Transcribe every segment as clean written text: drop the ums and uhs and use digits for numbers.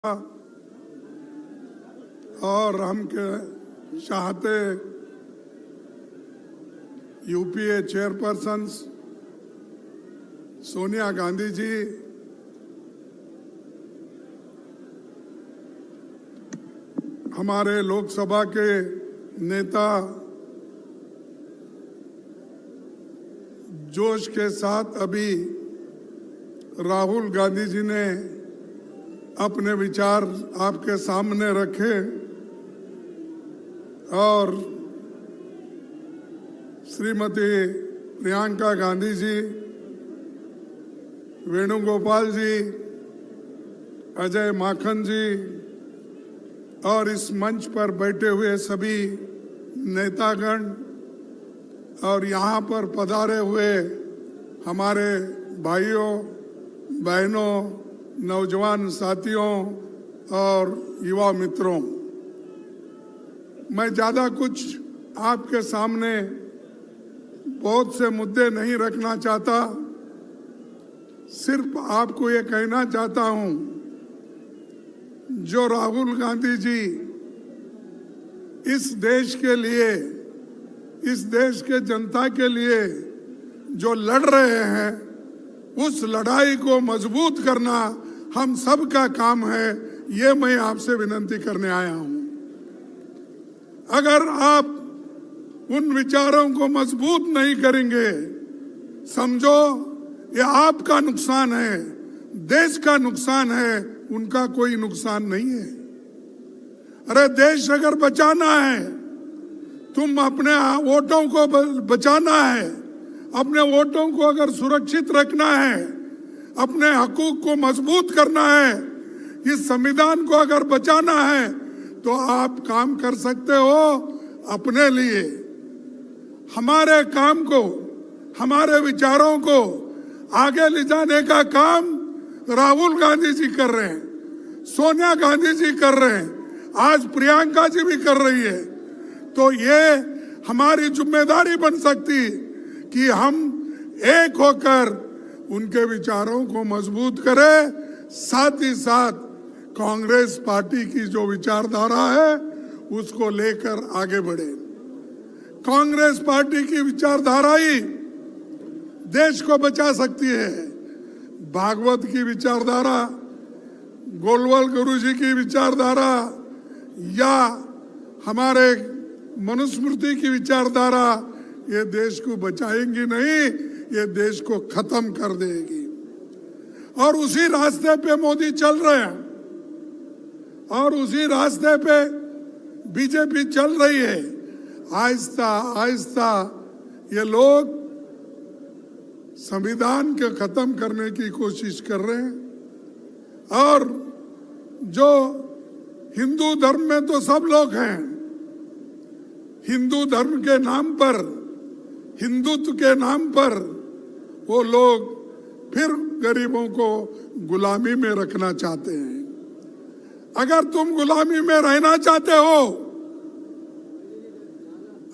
और हम के चाहते यूपीए चेयरपर्सन सोनिया गांधी जी हमारे लोकसभा के नेता जोश के साथ अभी राहुल गांधी जी ने अपने विचार आपके सामने रखे और श्रीमती प्रियंका गांधी जी, वेणुगोपाल जी, अजय माखन जी और इस मंच पर बैठे हुए सभी नेतागण और यहाँ पर पधारे हुए हमारे भाइयों बहनों, नौजवान साथियों और युवा मित्रों, मैं ज़्यादा कुछ आपके सामने बहुत से मुद्दे नहीं रखना चाहता। सिर्फ आपको ये कहना चाहता हूँ, जो राहुल गांधी जी इस देश के लिए, इस देश के जनता के लिए जो लड़ रहे हैं, उस लड़ाई को मजबूत करना हम सब का काम है। ये मैं आपसे विनती करने आया हूं। अगर आप उन विचारों को मजबूत नहीं करेंगे, समझो ये आपका नुकसान है, देश का नुकसान है, उनका कोई नुकसान नहीं है। अरे देश अगर बचाना है, तुम अपने वोटों को बचाना है, अपने वोटों को अगर सुरक्षित रखना है, अपने हकूक को मजबूत करना है, इस संविधान को अगर बचाना है, तो आप काम कर सकते हो अपने लिए। हमारे काम को, हमारे विचारों को आगे ले जाने का काम राहुल गांधी जी कर रहे हैं, सोनिया गांधी जी कर रहे हैं, आज प्रियंका जी भी कर रही है। तो ये हमारी जिम्मेदारी बन सकती कि हम एक होकर उनके विचारों को मजबूत करें, साथ ही साथ कांग्रेस पार्टी की जो विचारधारा है उसको लेकर आगे बढ़े। कांग्रेस पार्टी की विचारधारा ही देश को बचा सकती है। भागवत की विचारधारा, गोलवाल गुरु जी की विचारधारा या हमारे मनुस्मृति की विचारधारा ये देश को बचाएंगी नहीं, ये देश को खत्म कर देगी। और उसी रास्ते पे मोदी चल रहे हैं और उसी रास्ते पे बीजेपी चल रही है। आहिस्ता आहिस्ता ये लोग संविधान के खत्म करने की कोशिश कर रहे हैं। और जो हिंदू धर्म में तो सब लोग हैं, हिंदू धर्म के नाम पर, हिंदुत्व के नाम पर वो लोग फिर गरीबों को गुलामी में रखना चाहते हैं। अगर तुम गुलामी में रहना चाहते हो,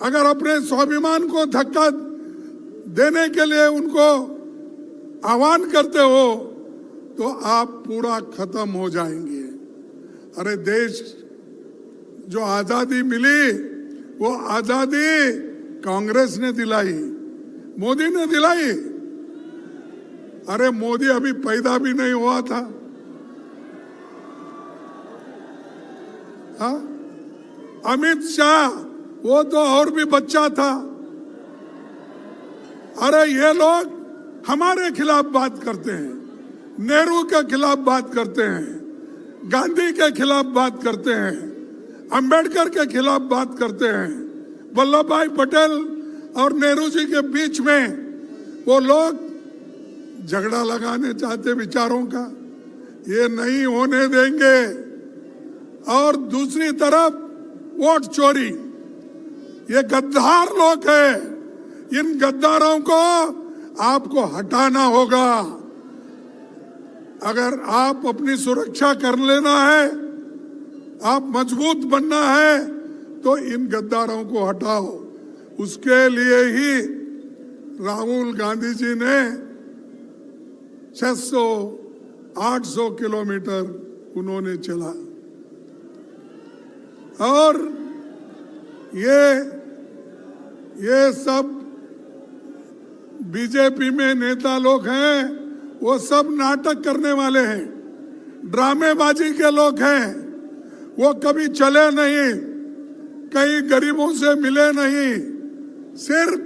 अगर अपने स्वाभिमान को धक्का देने के लिए उनको आह्वान करते हो, तो आप पूरा खत्म हो जाएंगे। अरे देश जो आजादी मिली, वो आजादी कांग्रेस ने दिलाई, मोदी ने दिलाई। अरे मोदी अभी पैदा भी नहीं हुआ था। हाँ? अमित शाह वो तो और भी बच्चा था। अरे ये लोग हमारे खिलाफ बात करते हैं, नेहरू के खिलाफ बात करते हैं, गांधी के खिलाफ बात करते हैं, अंबेडकर के खिलाफ बात करते हैं। वल्लभ भाई पटेल और नेहरू जी के बीच में वो लोग झगड़ा लगाने चाहते विचारों का, ये नहीं होने देंगे। और दूसरी तरफ वोट चोरी, ये गद्दार लोग हैं, इन गद्दारों को आपको हटाना होगा। अगर आप अपनी सुरक्षा कर लेना है, आप मजबूत बनना है, तो इन गद्दारों को हटाओ। उसके लिए ही राहुल गांधी जी ने 600-800 किलोमीटर उन्होंने चला। और ये सब बीजेपी में नेता लोग हैं, वो सब नाटक करने वाले हैं, ड्रामेबाजी के लोग हैं। वो कभी चले नहीं, कई गरीबों से मिले नहीं, सिर्फ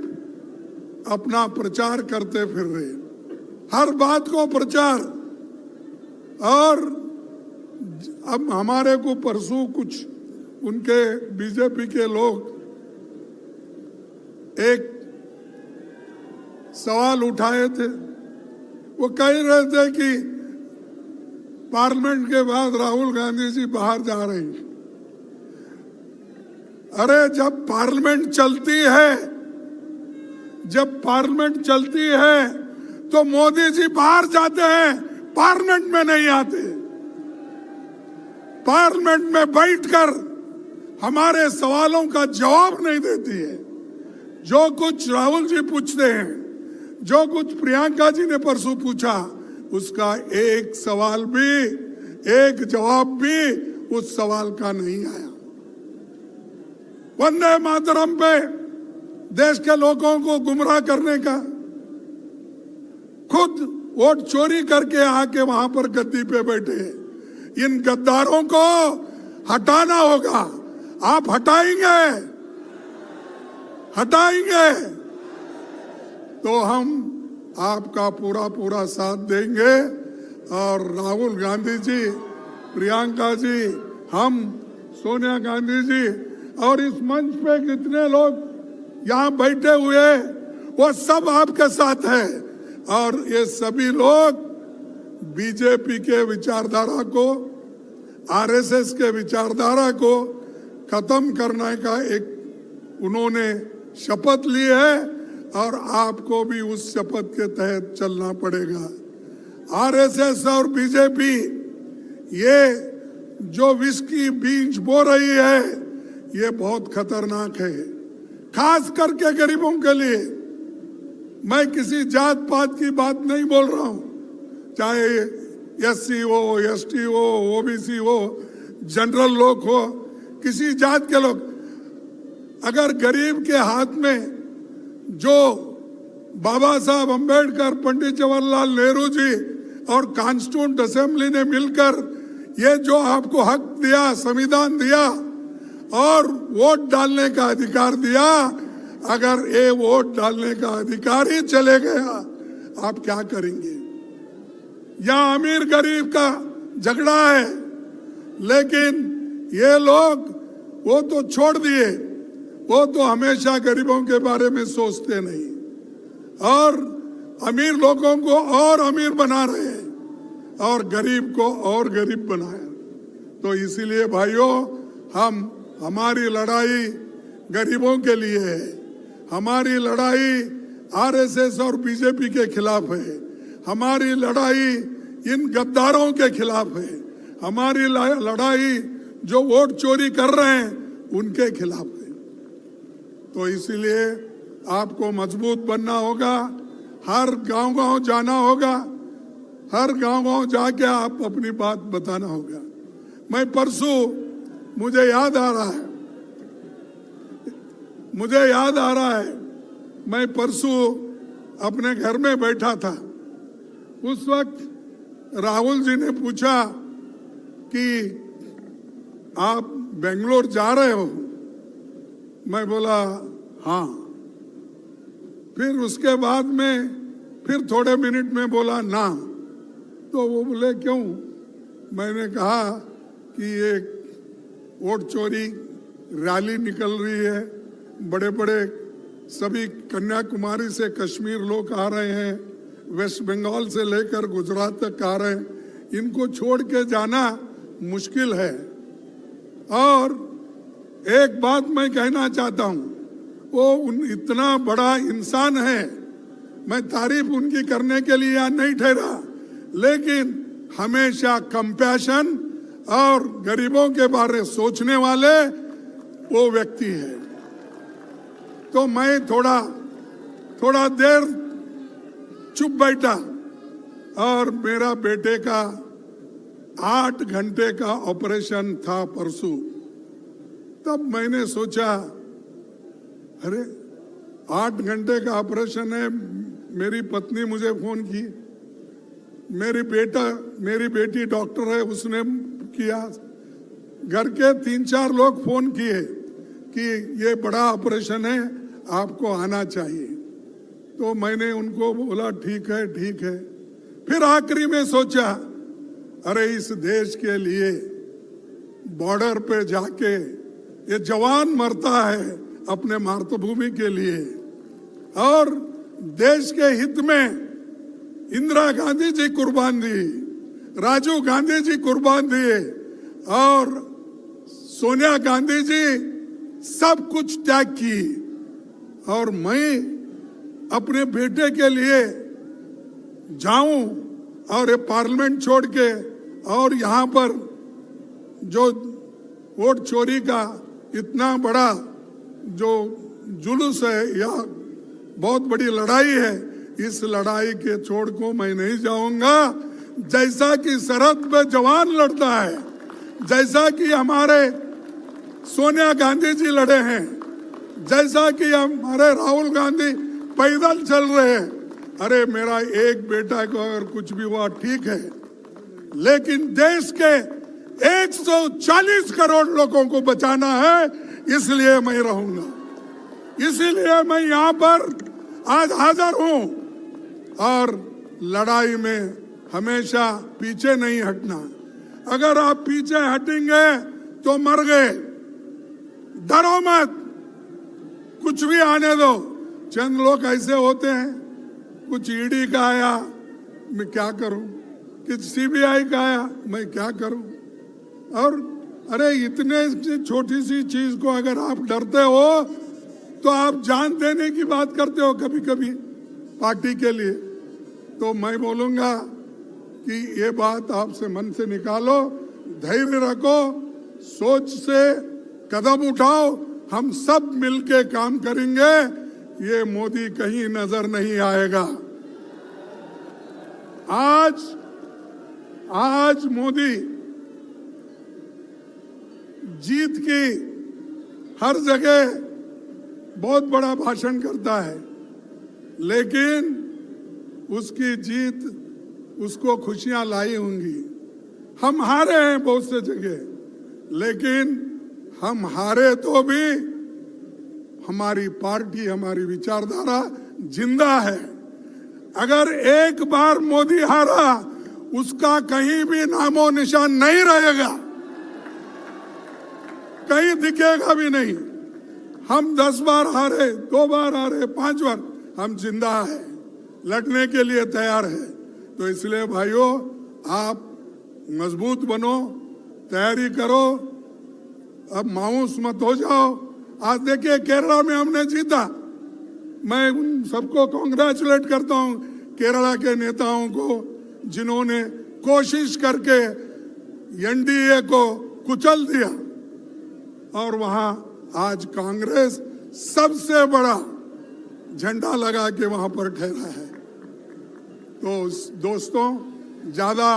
अपना प्रचार करते फिर रहे, हर बात को प्रचार। और अब हमारे को परसों कुछ उनके बीजेपी के लोग एक सवाल उठाए थे। वो कह रहे थे कि पार्लियामेंट के बाद राहुल गांधी जी बाहर जा रहे हैं। अरे जब पार्लियामेंट चलती है तो मोदी जी बाहर जाते हैं, पार्लियामेंट में नहीं आते। पार्लियामेंट में बैठकर हमारे सवालों का जवाब नहीं देती है। जो कुछ राहुल जी पूछते हैं, जो कुछ प्रियंका जी ने परसों पूछा, उसका एक सवाल भी, एक जवाब भी उस सवाल का नहीं आया। वंदे मातरम पे देश के लोगों को गुमराह करने का, खुद वोट चोरी करके आके वहां पर गद्दी पे बैठे। इन गद्दारों को हटाना होगा। आप हटाएंगे तो हम आपका पूरा साथ देंगे। और राहुल गांधी जी, प्रियंका जी, हम, सोनिया गांधी जी और इस मंच पे कितने लोग यहाँ बैठे हुए, वो सब आपके साथ है। और ये सभी लोग बीजेपी के विचारधारा को, आरएसएस के विचारधारा को खत्म करने का एक उन्होंने शपथ ली है और आपको भी उस शपथ के तहत चलना पड़ेगा। आरएसएस और बीजेपी ये जो विष की बीज बो रही है, ये बहुत खतरनाक है, खास करके गरीबों के लिए। मैं किसी जात पात की बात नहीं बोल रहा हूं, चाहे एससी हो, एसटी हो, ओबीसी हो, जनरल लोग हो, किसी जात के लोग। अगर गरीब के हाथ में जो बाबा साहब अंबेडकर, पंडित जवाहरलाल नेहरू जी और कॉन्स्टिट्यूंट असेंबली ने मिलकर ये जो आपको हक दिया, संविधान दिया और वोट डालने का अधिकार दिया, अगर ये वोट डालने का अधिकार ही चले गया, आप क्या करेंगे? यहाँ अमीर गरीब का झगड़ा है, लेकिन ये लोग वो तो छोड़ दिए, वो तो हमेशा गरीबों के बारे में सोचते नहीं और अमीर लोगों को और अमीर बना रहे हैं और गरीब को और गरीब बनाया। तो इसीलिए भाइयों, हमारी लड़ाई गरीबों के लिए है, हमारी लड़ाई आरएसएस और बीजेपी के खिलाफ है, हमारी लड़ाई इन गद्दारों के खिलाफ है, हमारी लड़ाई जो वोट चोरी कर रहे हैं उनके खिलाफ है। तो इसीलिए आपको मजबूत बनना होगा, हर गांव-गांव जाना होगा, हर गांव-गांव जाके आप अपनी बात बताना होगा। मैं परसों, मुझे याद आ रहा है, मैं परसों अपने घर में बैठा था। उस वक्त राहुल जी ने पूछा कि आप बेंगलोर जा रहे हो? मैं बोला हाँ। फिर उसके बाद में फिर थोड़े मिनट में बोला ना। तो वो बोले क्यों? मैंने कहा कि ये वोट चोरी रैली निकल रही है, बड़े बड़े सभी कन्याकुमारी से कश्मीर लोग आ रहे हैं, वेस्ट बंगाल से लेकर गुजरात तक आ रहे हैं, इनको छोड़ के जाना मुश्किल है। और एक बात मैं कहना चाहता हूँ, वो इतना बड़ा इंसान है, मैं तारीफ उनकी करने के लिए यहाँ नहीं ठहरा, लेकिन हमेशा कंपैशन और गरीबों के बारे में सोचने वाले वो व्यक्ति है। तो मैं थोड़ा देर चुप बैठा और मेरा बेटे का 8 घंटे का ऑपरेशन था परसों। तब मैंने सोचा, अरे 8 घंटे का ऑपरेशन है। मेरी पत्नी मुझे फोन की, मेरी बेटी डॉक्टर है, उसने किया, घर के 3-4 लोग फोन किए कि ये बड़ा ऑपरेशन है, आपको आना चाहिए। तो मैंने उनको बोला ठीक है ठीक है। फिर आखिरी में सोचा, अरे इस देश के लिए बॉर्डर पे जाके ये जवान मरता है अपने मातृभूमि के लिए, और देश के हित में इंदिरा गांधी जी कुर्बान दी, राजीव गांधी जी कुर्बान दिए, और सोनिया गांधी जी सब कुछ त्याग की, और मैं अपने बेटे के लिए जाऊं और ये पार्लियामेंट छोड़ के और यहाँ पर जो वोट चोरी का इतना बड़ा जो जुलूस है या बहुत बड़ी लड़ाई है, इस लड़ाई के छोड़ को मैं नहीं जाऊंगा। जैसा कि सरहद पे जवान लड़ता है, जैसा कि हमारे सोनिया गांधी जी लड़े हैं, जैसा कि हमारे राहुल गांधी पैदल चल रहे हैं। अरे मेरा एक बेटा को अगर कुछ भी हुआ ठीक है, लेकिन देश के 140 करोड़ लोगों को बचाना है, इसलिए मैं रहूंगा, इसलिए मैं यहाँ पर आज हाजिर हूं। और लड़ाई में हमेशा पीछे नहीं हटना। अगर आप पीछे हटेंगे तो मर गए। डरो मत, कुछ भी आने दो। चंद लोग ऐसे होते हैं, कुछ ईडी का आया मैं क्या करूं, कुछ सीबीआई का आया मैं क्या करूं। और अरे इतने छोटी सी चीज को अगर आप डरते हो तो आप जान देने की बात करते हो कभी कभी पार्टी के लिए। तो मैं बोलूंगा कि ये बात आपसे मन से निकालो, धैर्य रखो, सोच से कदम उठाओ, हम सब मिलके काम करेंगे, ये मोदी कहीं नजर नहीं आएगा। आज मोदी जीत की हर जगह बहुत बड़ा भाषण करता है, लेकिन उसकी जीत उसको खुशियां लाई होंगी। हम हारे हैं बहुत से जगह, लेकिन हम हारे तो भी हमारी पार्टी, हमारी विचारधारा जिंदा है। अगर एक बार मोदी हारा, उसका कहीं भी नामो निशान नहीं रहेगा, कहीं दिखेगा भी नहीं। हम 10 बार हारे, 2 बार हारे, 5 बार, हम जिंदा है, लड़ने के लिए तैयार है। तो इसलिए भाइयों, आप मजबूत बनो, तैयारी करो, अब मायूस मत हो जाओ। आज देखिए केरला में हमने जीता, मैं उन सबको कांग्रेचुलेट करता हूं, केरला के नेताओं को, जिन्होंने कोशिश करके एनडीए को कुचल दिया, और वहां आज कांग्रेस सबसे बड़ा झंडा लगा के वहां पर ठहरा है। तो दोस्तों, ज्यादा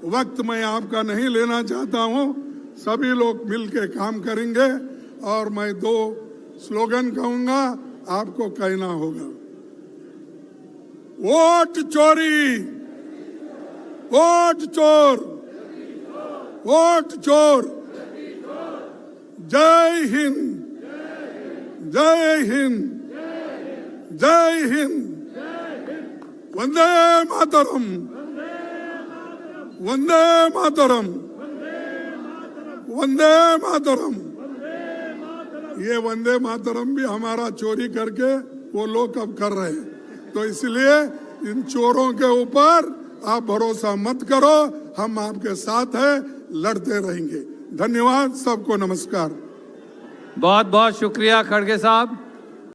वक्त मैं आपका नहीं लेना चाहता हूं, सभी लोग मिलके काम करेंगे, और मैं 2 स्लोगन कहूंगा, आपको कहना होगा। वोट चोरी, वोट चोर, वोट चोर। जय हिंद, जय हिंद, जय हिंद। वंदे मातरम, वंदे मातरम, वंदे मातरम। ये वंदे मातरम भी हमारा चोरी करके वो लोग अब कर रहे हैं। तो इसलिए इन चोरों के ऊपर आप भरोसा मत करो, हम आपके साथ हैं, लड़ते रहेंगे। धन्यवाद, सबको नमस्कार। बहुत बहुत शुक्रिया खड़गे साहब।